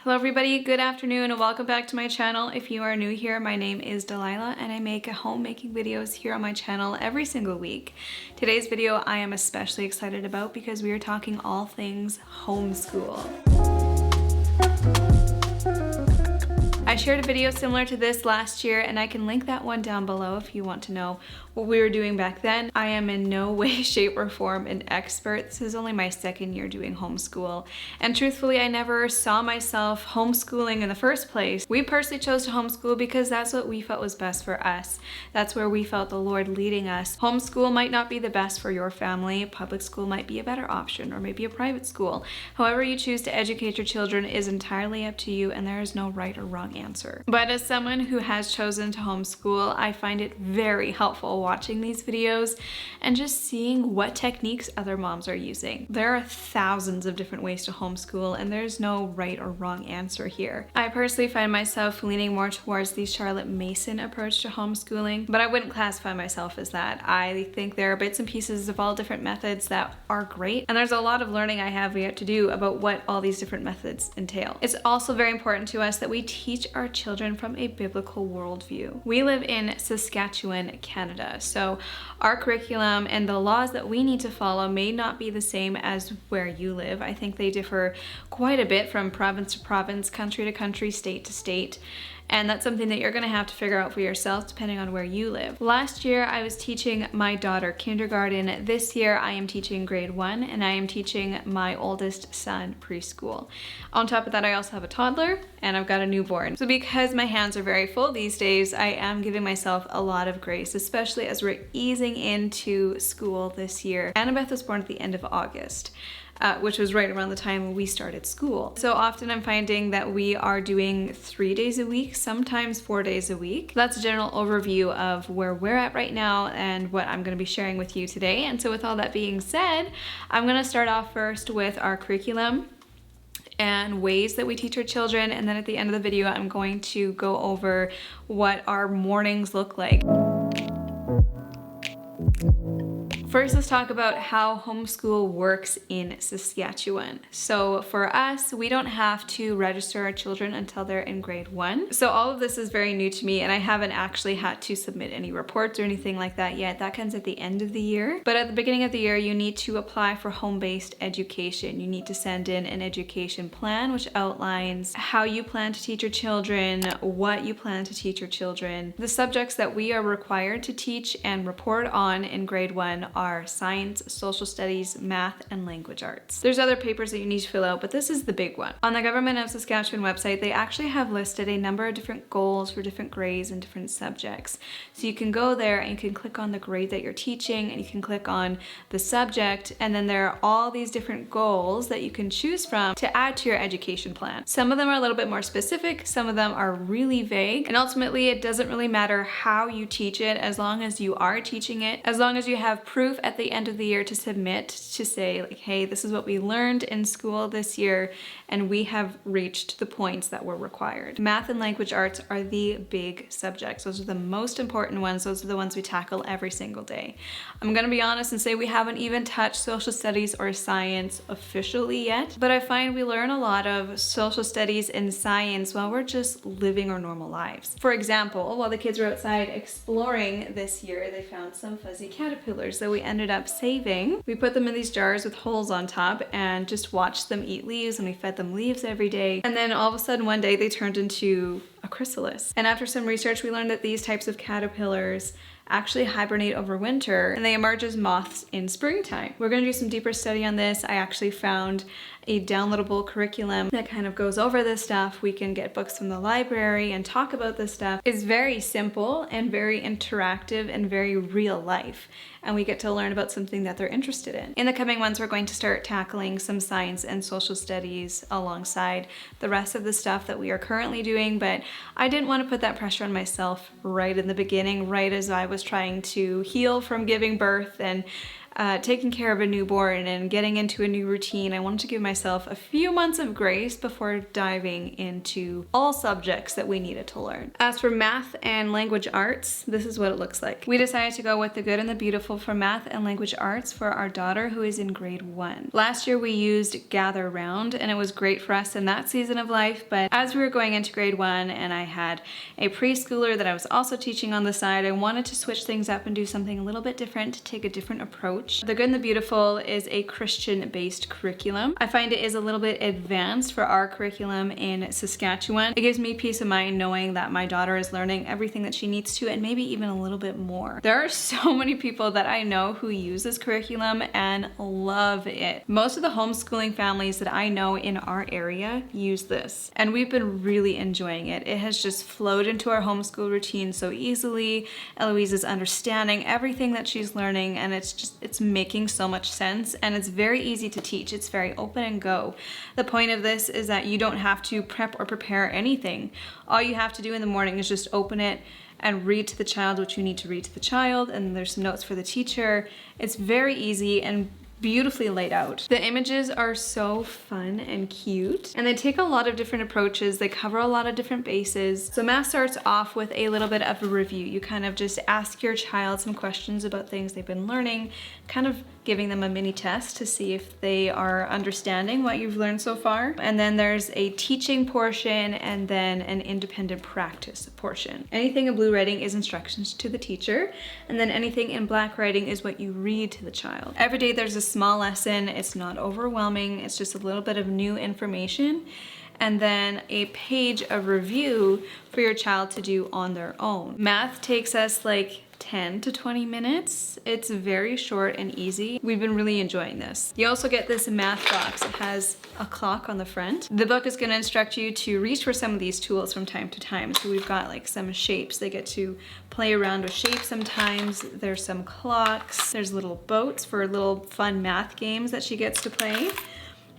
Hello everybody, good afternoon and welcome back to my channel. If you are new here, my name is Delilah and I make homemaking videos here on my channel every single week. Today's video I am especially excited about because we are talking all things homeschool. I shared a video similar to this last year and I can link that one down below if you want to know what we were doing back then. I am in no way, shape, or form an expert. This is only my second year doing homeschool. And truthfully, I never saw myself homeschooling in the first place. We personally chose to homeschool because that's what we felt was best for us. That's where we felt the Lord leading us. Homeschool might not be the best for your family. Public school might be a better option, or maybe a private school. However you choose to educate your children is entirely up to you, and there is no right or wrong answer. But as someone who has chosen to homeschool, I find it very helpful watching these videos and just seeing what techniques other moms are using. There are thousands of different ways to homeschool and there's no right or wrong answer here. I personally find myself leaning more towards the Charlotte Mason approach to homeschooling, but I wouldn't classify myself as that. I think there are bits and pieces of all different methods that are great, and there's a lot of learning I have yet to do about what all these different methods entail. It's also very important to us that we teach our children from a biblical worldview. We live in Saskatchewan, Canada. So our curriculum and the laws that we need to follow may not be the same as where you live. I think they differ quite a bit from province to province, country to country, state to state. And that's something that you're gonna have to figure out for yourself depending on where you live. Last year, I was teaching my daughter kindergarten. This year, I am teaching grade 1 and I am teaching my oldest son preschool. On top of that, I also have a toddler and I've got a newborn. So because my hands are very full these days, I am giving myself a lot of grace, especially as we're easing into school this year. Annabeth was born at the end of August. Which was right around the time we started school. So often I'm finding that we are doing 3 days a week, sometimes 4 days a week. That's a general overview of where we're at right now and what I'm gonna be sharing with you today. And so with all that being said, I'm gonna start off first with our curriculum and ways that we teach our children. And then at the end of the video, I'm going to go over what our mornings look like. First, let's talk about how homeschool works in Saskatchewan. So for us, we don't have to register our children until they're in grade 1. So all of this is very new to me and I haven't actually had to submit any reports or anything like that yet. That comes at the end of the year. But at the beginning of the year, you need to apply for home-based education. You need to send in an education plan, which outlines how you plan to teach your children, what you plan to teach your children. The subjects that we are required to teach and report on in grade 1 are science, social studies, math, and language arts. There's other papers that you need to fill out, but this is the big one. On the Government of Saskatchewan website, they actually have listed a number of different goals for different grades and different subjects. So you can go there and you can click on the grade that you're teaching and you can click on the subject, and then there are all these different goals that you can choose from to add to your education plan. Some of them are a little bit more specific, some of them are really vague, and ultimately it doesn't really matter how you teach it as long as you are teaching it, as long as you have proof at the end of the year to submit to say like, hey, this is what we learned in school this year and we have reached the points that were required. Math and language arts are the big subjects. Those are the most important ones. Those are the ones we tackle every single day. I'm gonna be honest and say we haven't even touched social studies or science officially yet, but I find we learn a lot of social studies and science while we're just living our normal lives. For example, while the kids were outside exploring this year, they found some fuzzy caterpillars that we ended up saving. We put them in these jars with holes on top and just watched them eat leaves, and we fed them leaves every day. And then all of a sudden one day they turned into a chrysalis. And after some research, we learned that these types of caterpillars actually hibernate over winter and they emerge as moths in springtime. We're gonna do some deeper study on this. I actually found a downloadable curriculum that kind of goes over this stuff. We can get books from the library and talk about this stuff. It's very simple and very interactive and very real life. And we get to learn about something that they're interested in. In the coming months, we're going to start tackling some science and social studies alongside the rest of the stuff that we are currently doing, but I didn't want to put that pressure on myself right in the beginning, right as I was trying to heal from giving birth and taking care of a newborn and getting into a new routine, I wanted to give myself a few months of grace before diving into all subjects that we needed to learn. As for math and language arts, this is what it looks like. We decided to go with the good and the beautiful for math and language arts for our daughter who is in grade 1. Last year we used Gather Round and it was great for us in that season of life, but as we were going into grade 1 and I had a preschooler that I was also teaching on the side, I wanted to switch things up and do something a little bit different, to take a different approach. The Good and the Beautiful is a Christian-based curriculum. I find it is a little bit advanced for our curriculum in Saskatchewan. It gives me peace of mind knowing that my daughter is learning everything that she needs to and maybe even a little bit more. There are so many people that I know who use this curriculum and love it. Most of the homeschooling families that I know in our area use this, and we've been really enjoying it. It has just flowed into our homeschool routine so easily. Eloise is understanding everything that she's learning, and it's making so much sense, and it's very easy to teach. It's very open and go. The point of this is that you don't have to prep or prepare anything. All you have to do in the morning is just open it and read to the child what you need to read to the child, and there's some notes for the teacher. It's very easy and beautifully laid out. The images are so fun and cute, and they take a lot of different approaches. They cover a lot of different bases. So math starts off with a little bit of a review. You kind of just ask your child some questions about things they've been learning, kind of giving them a mini test to see if they are understanding what you've learned so far. And then there's a teaching portion and then an independent practice portion. Anything in blue writing is instructions to the teacher, and then anything in black writing is what you read to the child. Every day there's a small lesson. It's not overwhelming. It's just a little bit of new information, and then a page of review for your child to do on their own. Math takes us like 10 to 20 minutes. It's very short and easy. We've been really enjoying this. You also get this math box. It has a clock on the front. The book is going to instruct you to reach for some of these tools from time to time. So we've got like some shapes. They get to play around with shapes sometimes. There's some clocks. There's little boats for little fun math games that she gets to play.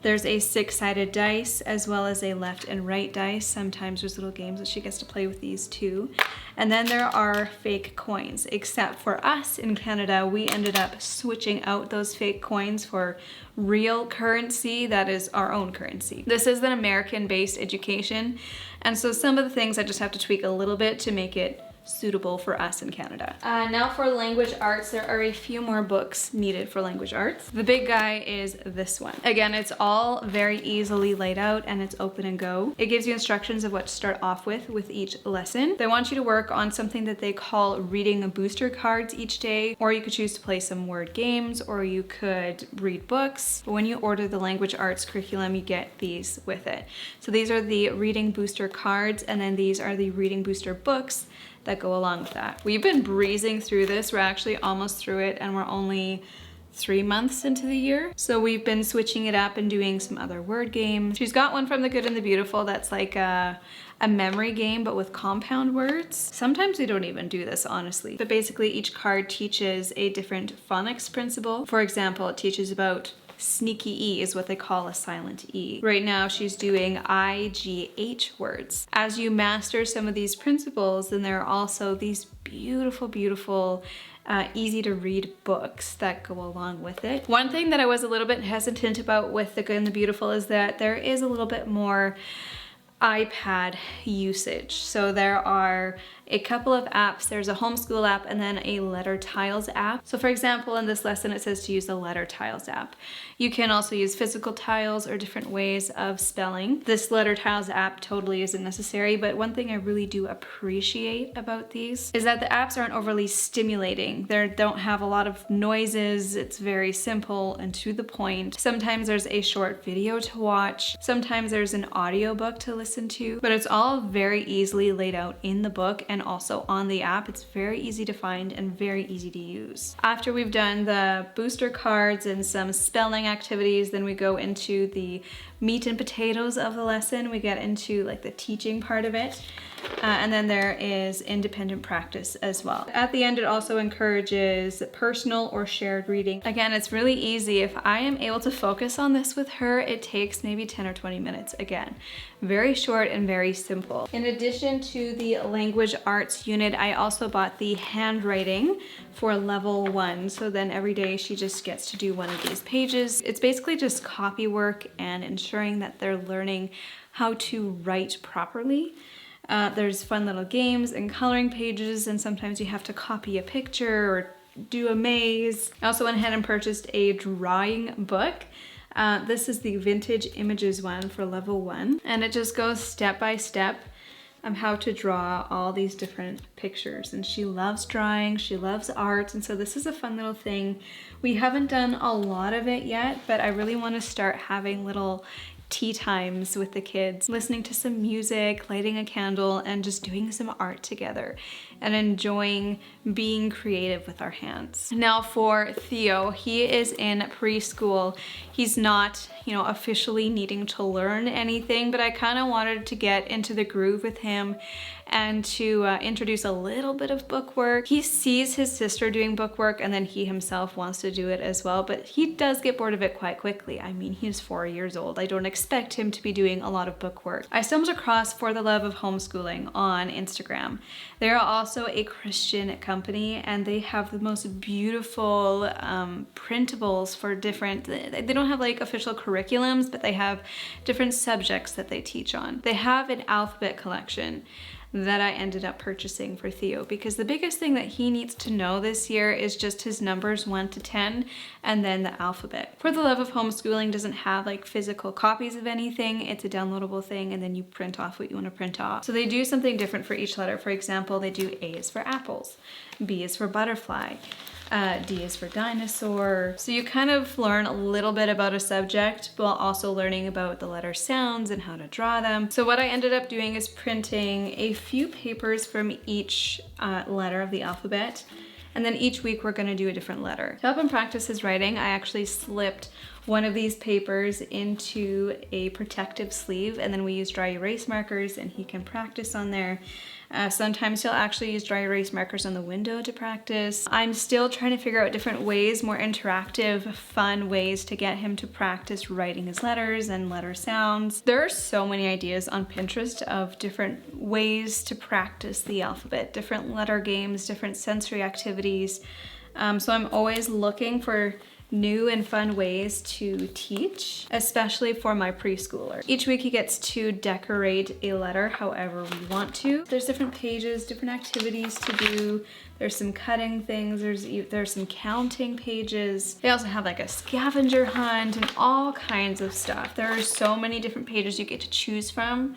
There's a 6-sided dice as well as a left and right dice. Sometimes there's little games that she gets to play with these too. And then there are fake coins, except for us in Canada, we ended up switching out those fake coins for real currency that is our own currency. This is an American-based education, and so some of the things I just have to tweak a little bit to make it suitable for us in Canada. Now for language arts, there are a few more books needed for language arts. The big guy is this one. Again, it's all very easily laid out and it's open and go. It gives you instructions of what to start off with each lesson. They want you to work on something that they call reading booster cards each day, or you could choose to play some word games, or you could read books. But when you order the language arts curriculum, you get these with it. So these are the reading booster cards, and then these are the reading booster books that go along with that. We've been breezing through this. We're actually almost through it, and we're only 3 months into the year. So we've been switching it up and doing some other word games. She's got one from The Good and the Beautiful that's like a memory game, but with compound words. Sometimes we don't even do this, honestly. But basically each card teaches a different phonics principle. For example, it teaches about sneaky E is what they call a silent E. Right now she's doing IGH words. As you master some of these principles, then there are also these beautiful, beautiful easy to read books that go along with it. One thing that I was a little bit hesitant about with The Good and the Beautiful is that there is a little bit more iPad usage. So there are a couple of apps. There's a homeschool app and then a letter tiles app. So for example, in this lesson, it says to use the letter tiles app. You can also use physical tiles or different ways of spelling. This letter tiles app totally isn't necessary, but one thing I really do appreciate about these is that the apps aren't overly stimulating. They don't have a lot of noises. It's very simple and to the point. Sometimes there's a short video to watch. Sometimes there's an audiobook to listen to, but it's all very easily laid out in the book and also on the app. It's very easy to find and very easy to use. After we've done the booster cards and some spelling activities, then we go into the meat and potatoes of the lesson. We get into like the teaching part of it. And then there is independent practice as well. At the end, it also encourages personal or shared reading. Again, it's really easy. If I am able to focus on this with her, it takes maybe 10 or 20 minutes. Again, very short and very simple. In addition to the language arts unit, I also bought the handwriting for level 1. So then every day she just gets to do one of these pages. It's basically just copy work and ensuring that they're learning how to write properly. There's fun little games and coloring pages, and sometimes you have to copy a picture or do a maze. I also went ahead and purchased a drawing book. This is the vintage images one for level 1, and it just goes step by step of how to draw all these different pictures. And she loves drawing, she loves art, and so this is a fun little thing. We haven't done a lot of it yet, but I really want to start having little tea times with the kids, listening to some music, lighting a candle, and just doing some art together and enjoying being creative with our hands. Now for Theo, he is in preschool. He's not, officially needing to learn anything, but I kind of wanted to get into the groove with him and to introduce a little bit of bookwork. He sees his sister doing bookwork and then he himself wants to do it as well, but he does get bored of it quite quickly. I mean, he's 4 years old. I don't expect him to be doing a lot of bookwork. I stumbled across For the Love of Homeschooling on Instagram. They're also a Christian company and they have the most beautiful printables for different, they don't have like official curriculums, but they have different subjects that they teach on. They have an alphabet collection that I ended up purchasing for Theo because the biggest thing that he needs to know this year is just his numbers 1 to 10 and then the alphabet. For the Love of Homeschooling doesn't have like physical copies of anything. It's a downloadable thing and then you print off what you want to print off. So they do something different for each letter. For example, they do A is for apples, B is for butterfly, D is for dinosaur. So you kind of learn a little bit about a subject while also learning about the letter sounds and how to draw them. So what I ended up doing is printing a few papers from each letter of the alphabet. And then each week we're gonna do a different letter. To help him practice his writing, I actually slipped one of these papers into a protective sleeve and then we use dry erase markers and he can practice on there. Sometimes he'll actually use dry erase markers on the window to practice. I'm still trying to figure out different ways, more interactive, fun ways to get him to practice writing his letters and letter sounds. There are so many ideas on Pinterest of different ways to practice the alphabet, different letter games, different sensory activities. So I'm always looking for new and fun ways to teach, especially for my preschooler. Each week he gets to decorate a letter however we want to. There's different pages, different activities to do. There's some cutting things, there's some counting pages. They also have like a scavenger hunt and all kinds of stuff. There are so many different pages you get to choose from.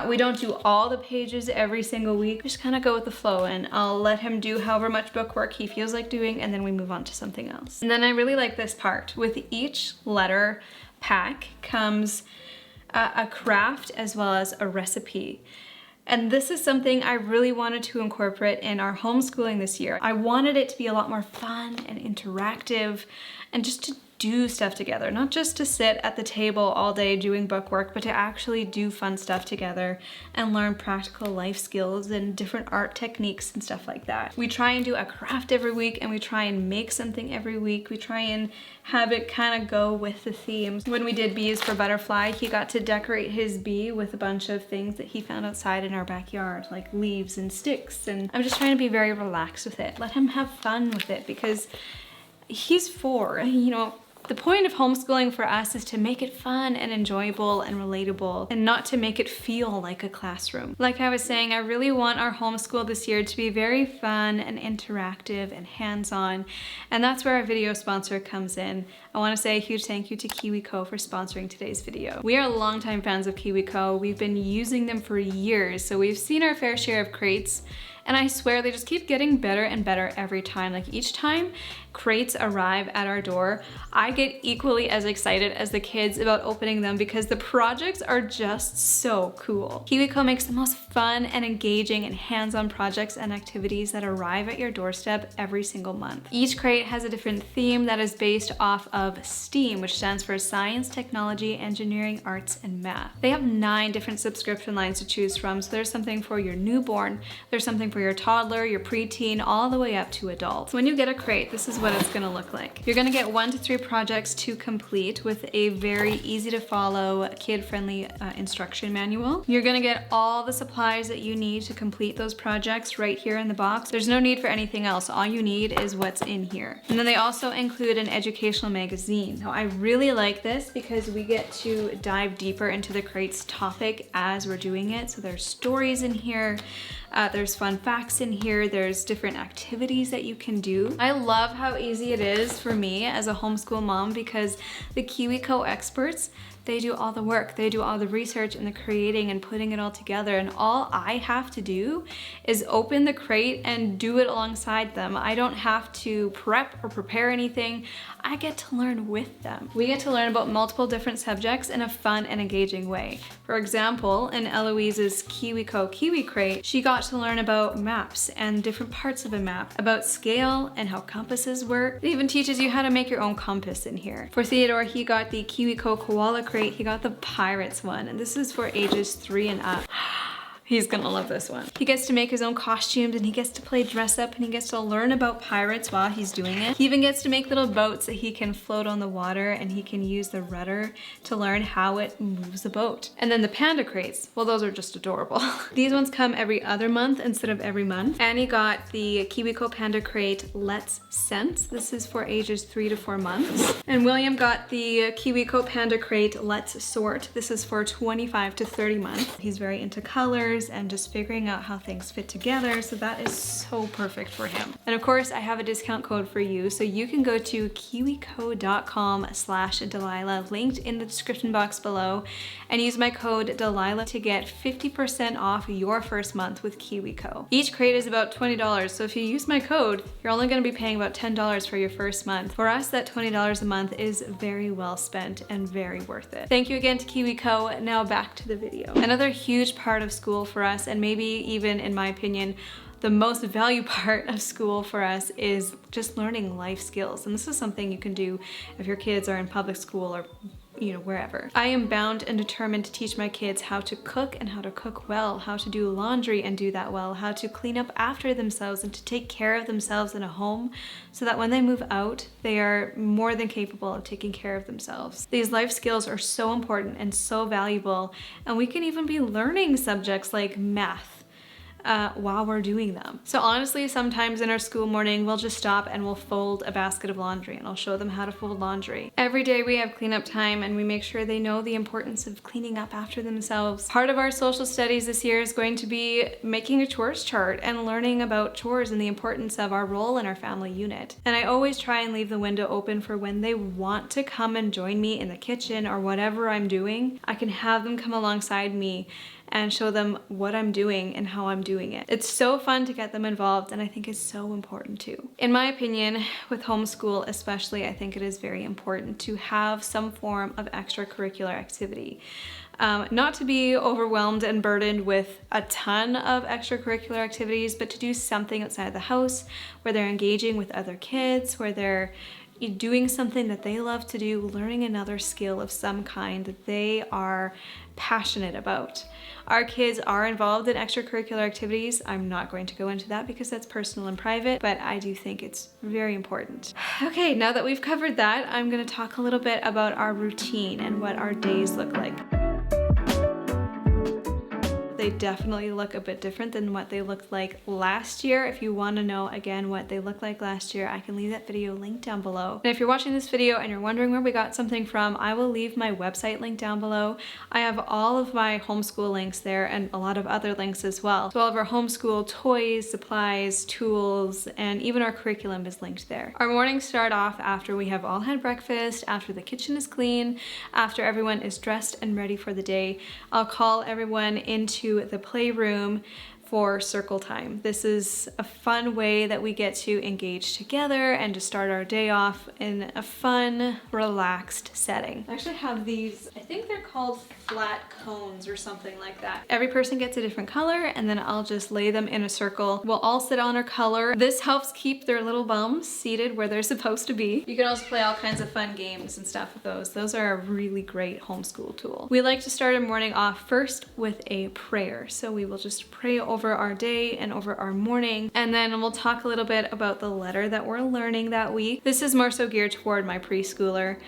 We don't do all the pages every single week. We just kind of go with the flow and I'll let him do however much bookwork he feels like doing and then we move on to something else. And then I really like this part. With each letter pack comes a craft as well as a recipe. And this is something I really wanted to incorporate in our homeschooling this year. I wanted it to be a lot more fun and interactive and just to do stuff together, not just to sit at the table all day doing bookwork, but to actually do fun stuff together and learn practical life skills and different art techniques and stuff like that. We try and do a craft every week and we try and make something every week. We try and have it kind of go with the themes. When we did bees for butterfly, he got to decorate his bee with a bunch of things that he found outside in our backyard, like leaves and sticks. And I'm just trying to be very relaxed with it. Let him have fun with it because he's 4, The point of homeschooling for us is to make it fun and enjoyable and relatable and not to make it feel like a classroom. Like I was saying, I really want our homeschool this year to be very fun and interactive and hands-on, and that's where our video sponsor comes in. I want to say a huge thank you to Kiwi Co for sponsoring today's video. We are longtime fans of Kiwi Co. We've been using them for years, so we've seen our fair share of crates. And I swear they just keep getting better and better every time. Like each time crates arrive at our door, I get equally as excited as the kids about opening them because the projects are just so cool. Kiwi Co makes the most fun and engaging and hands-on projects and activities that arrive at your doorstep every single month. Each crate has a different theme that is based off of STEAM, which stands for Science, Technology, Engineering, Arts, and Math. They have 9 different subscription lines to choose from, so there's something for your newborn, there's something for your toddler, your preteen, all the way up to adult. When you get a crate, this is what it's gonna look like. You're gonna get 1 to 3 projects to complete with a very easy to follow, kid-friendly instruction manual. You're gonna get all the supplies that you need to complete those projects right here in the box. There's no need for anything else. All you need is what's in here. And then they also include an educational magazine. Now I really like this because we get to dive deeper into the crate's topic as we're doing it. So there's stories in here. There's fun facts in here. There's different activities that you can do. I love how easy it is for me as a homeschool mom because the Kiwi Co experts, they do all the work. They do all the research and the creating and putting it all together. And all I have to do is open the crate and do it alongside them. I don't have to prep or prepare anything. I get to learn with them. We get to learn about multiple different subjects in a fun and engaging way. For example, in Eloise's Kiwi Co Kiwi Crate, she got to learn about maps and different parts of a map, about scale and how compasses work. It even teaches you how to make your own compass in here. For Theodore, he got the Kiwi Co Koala Crate. He got the Pirates one, and this is for ages 3 and up. He's gonna love this one. He gets to make his own costumes and he gets to play dress up and he gets to learn about pirates while he's doing it. He even gets to make little boats that he can float on the water and he can use the rudder to learn how it moves a boat. And then the panda crates, well, those are just adorable. These ones come every other month instead of every month. Annie got the Kiwi Co Panda Crate Let's Sense. This is for ages 3 to 4 months. And William got the Kiwi Co Panda Crate Let's Sort. This is for 25 to 30 months. He's very into colors and just figuring out how things fit together, so that is so perfect for him. And of course, I have a discount code for you, so you can go to kiwico.com/Delilah, linked in the description box below, and use my code Delilah to get 50% off your first month with Kiwi Co. Each crate is about $20, so if you use my code, you're only going to be paying about $10 for your first month. For us, that $20 a month is very well spent and very worth it. Thank you again to Kiwi Co. Now back to the video. Another huge part of school for us, and maybe even in my opinion, the most value part of school for us is just learning life skills. And this is something you can do if your kids are in public school or wherever. I am bound and determined to teach my kids how to cook and how to cook well, how to do laundry and do that well, how to clean up after themselves and to take care of themselves in a home so that when they move out, they are more than capable of taking care of themselves. These life skills are so important and so valuable, and we can even be learning subjects like math while we're doing them. So honestly, sometimes in our school morning, we'll just stop and we'll fold a basket of laundry and I'll show them how to fold laundry. Every day we have cleanup time and we make sure they know the importance of cleaning up after themselves. Part of our social studies this year is going to be making a chores chart and learning about chores and the importance of our role in our family unit. And I always try and leave the window open for when they want to come and join me in the kitchen or whatever I'm doing. I can have them come alongside me and show them what I'm doing and how I'm doing it. It's so fun to get them involved, and I think it's so important too. In my opinion, with homeschool especially, I think it is very important to have some form of extracurricular activity. Not to be overwhelmed and burdened with a ton of extracurricular activities, but to do something outside the house where they're engaging with other kids, where they're doing something that they love to do, learning another skill of some kind that they are passionate about. Our kids are involved in extracurricular activities. I'm not going to go into that because that's personal and private, but I do think it's very important. Okay, now that we've covered that, I'm going to talk a little bit about our routine and what our days look like. They definitely look a bit different than what they looked like last year. If you want to know again what they looked like last year, I can leave that video linked down below. And if you're watching this video and you're wondering where we got something from, I will leave my website link down below. I have all of my homeschool links there and a lot of other links as well. So all of our homeschool toys, supplies, tools, and even our curriculum is linked there. Our mornings start off after we have all had breakfast, after the kitchen is clean, after everyone is dressed and ready for the day. I'll call everyone into the playroom for circle time. This is a fun way that we get to engage together and to start our day off in a fun, relaxed setting. I actually have these, I think they're called flat cones or something like that. Every person gets a different color, and then I'll just lay them in a circle. We'll all sit on our color. This helps keep their little bums seated where they're supposed to be. You can also play all kinds of fun games and stuff with those. Those are a really great homeschool tool. We like to start our morning off first with a prayer. So we will just pray over our day and over our morning, and then we'll talk a little bit about the letter that we're learning that week. This is more so geared toward my preschooler.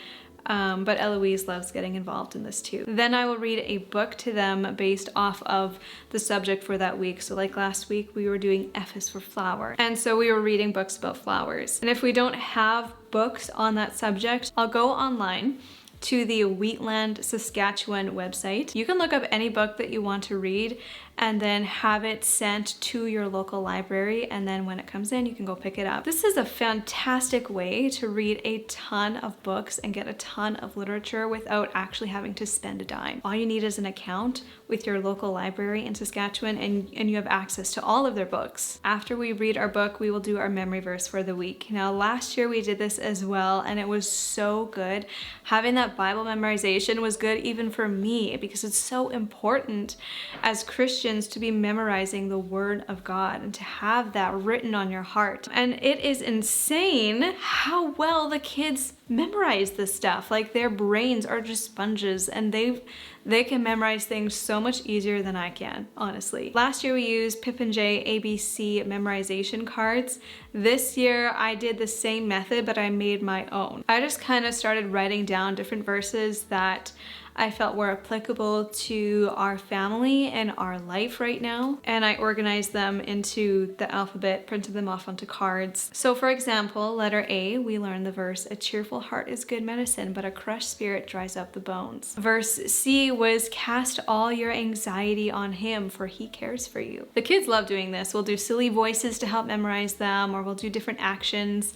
But Eloise loves getting involved in this too. Then I will read a book to them based off of the subject for that week. So like last week we were doing F is for flower. And so we were reading books about flowers. And if we don't have books on that subject, I'll go online to the Wheatland, Saskatchewan website. You can look up any book that you want to read and then have it sent to your local library, and then when it comes in you can go pick it up. This is a fantastic way to read a ton of books and get a ton of literature without actually having to spend a dime. All you need is an account with your local library in Saskatchewan, and you have access to all of their books. After we read our book, we will do our memory verse for the week. Now last year we did this as well, and it was so good. Having that Bible memorization was good even for me, because it's so important as Christians to be memorizing the Word of God and to have that written on your heart. And it is insane how well the kids memorize this stuff. Like, their brains are just sponges, and they can memorize things so much easier than I can, honestly. Last year we used Pip and J ABC memorization cards. This year I did the same method, but I made my own. I just kind of started writing down different verses that I felt were applicable to our family and our life right now, and I organized them into the alphabet, printed them off onto cards. So for example, letter A, we learned the verse, "A cheerful heart is good medicine, but a crushed spirit dries up the bones." Verse C was, "Cast all your anxiety on him, for he cares for you." The kids love doing this. We'll do silly voices to help memorize them, or we'll do different actions.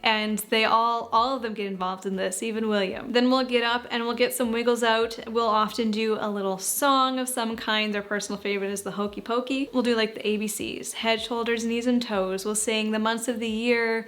And they all of them get involved in this, even William. Then we'll get up and we'll get some wiggles out. We'll often do a little song of some kind. Their personal favorite is the Hokey Pokey. We'll do like the ABCs, head, shoulders, knees, and toes. We'll sing the months of the year,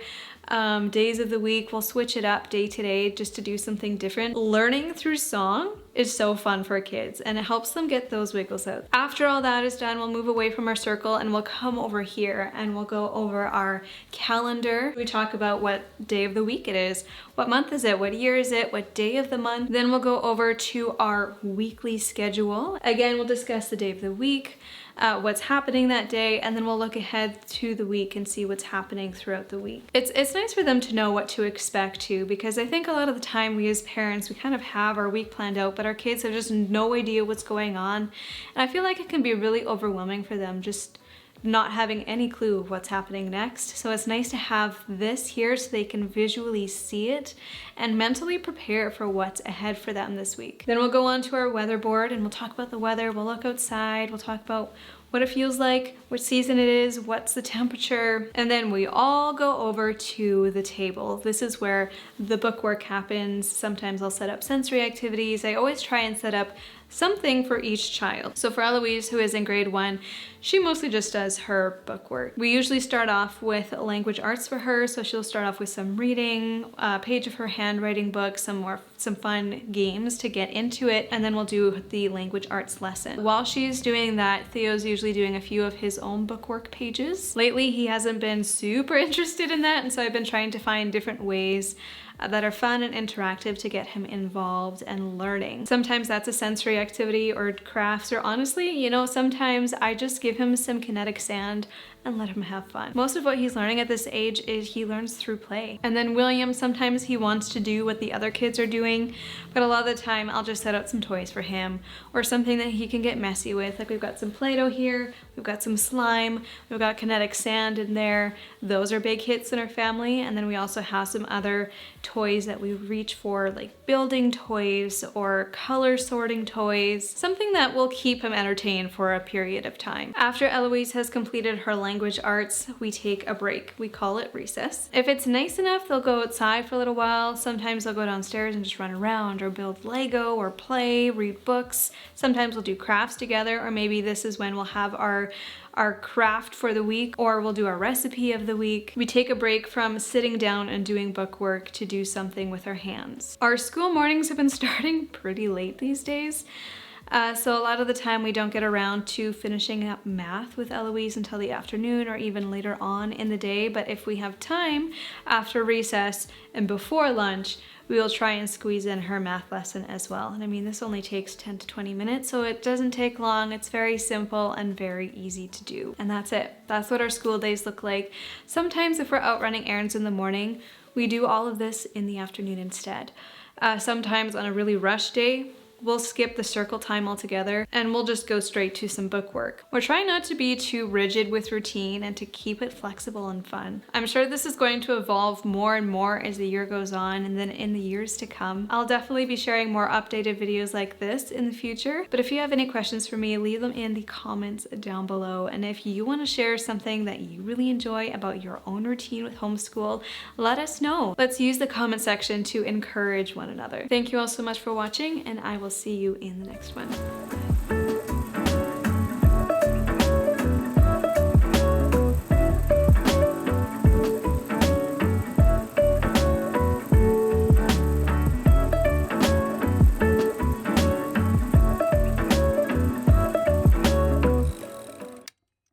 days of the week. We'll switch it up day to day just to do something different. Learning through song is so fun for kids, and it helps them get those wiggles out. After all that is done, we'll move away from our circle and we'll come over here and we'll go over our calendar. We talk about what day of the week it is, what month is it, what year is it, what day of the month. Then we'll go over to our weekly schedule. Again, we'll discuss the day of the week, what's happening that day, and then we'll look ahead to the week and see what's happening throughout the week. It's nice for them to know what to expect too, because I think a lot of the time we as parents, we kind of have our week planned out, but our kids have just no idea what's going on. And I feel like it can be really overwhelming for them just not having any clue of what's happening next. So it's nice to have this here so they can visually see it and mentally prepare for what's ahead for them this week. Then we'll go on to our weather board and we'll talk about the weather. We'll look outside, we'll talk about what it feels like, which season it is, what's the temperature, and then we all go over to the table. This is where the bookwork happens. Sometimes I'll set up sensory activities. I always try and set up something for each child. So for Eloise, who is in grade 1, she mostly just does her bookwork. We usually start off with language arts for her, so she'll start off with some reading, a page of her handwriting book, some fun games to get into it, and then we'll do the language arts lesson. While she's doing that, Theo's usually doing a few of his own bookwork pages. Lately, he hasn't been super interested in that, and so I've been trying to find different ways that are fun and interactive to get him involved and learning. Sometimes that's a sensory activity or crafts, or honestly, you know, sometimes I just give him some kinetic sand and let him have fun. Most of what he's learning at this age is he learns through play. And then William, sometimes he wants to do what the other kids are doing, but a lot of the time I'll just set out some toys for him or something that he can get messy with. Like we've got some Play-Doh here, we've got some slime, we've got kinetic sand in there. Those are big hits in our family. And then we also have some other toys that we reach for, like building toys or color sorting toys, something that will keep him entertained for a period of time. After Eloise has completed her language arts, we take a break. We call it recess. If it's nice enough, they'll go outside for a little while. Sometimes they'll go downstairs and just run around or build Lego or play, read books. Sometimes we'll do crafts together, or maybe this is when we'll have our craft for the week, or we'll do our recipe of the week. We take a break from sitting down and doing bookwork to do something with our hands. Our school mornings have been starting pretty late these days. So a lot of the time we don't get around to finishing up math with Eloise until the afternoon or even later on in the day, but if we have time after recess and before lunch, we will try and squeeze in her math lesson as well. And I mean, this only takes 10 to 20 minutes, so it doesn't take long. It's very simple and very easy to do. And that's it. That's what our school days look like. Sometimes if we're out running errands in the morning, we do all of this in the afternoon instead. Sometimes on a really rush day, we'll skip the circle time altogether and we'll just go straight to some book work. We're trying not to be too rigid with routine and to keep it flexible and fun. I'm sure this is going to evolve more and more as the year goes on, and then in the years to come, I'll definitely be sharing more updated videos like this in the future. But if you have any questions for me, leave them in the comments down below. And if you want to share something that you really enjoy about your own routine with homeschool, let us know. Let's use the comment section to encourage one another. Thank you all so much for watching, and I will see you in the next one.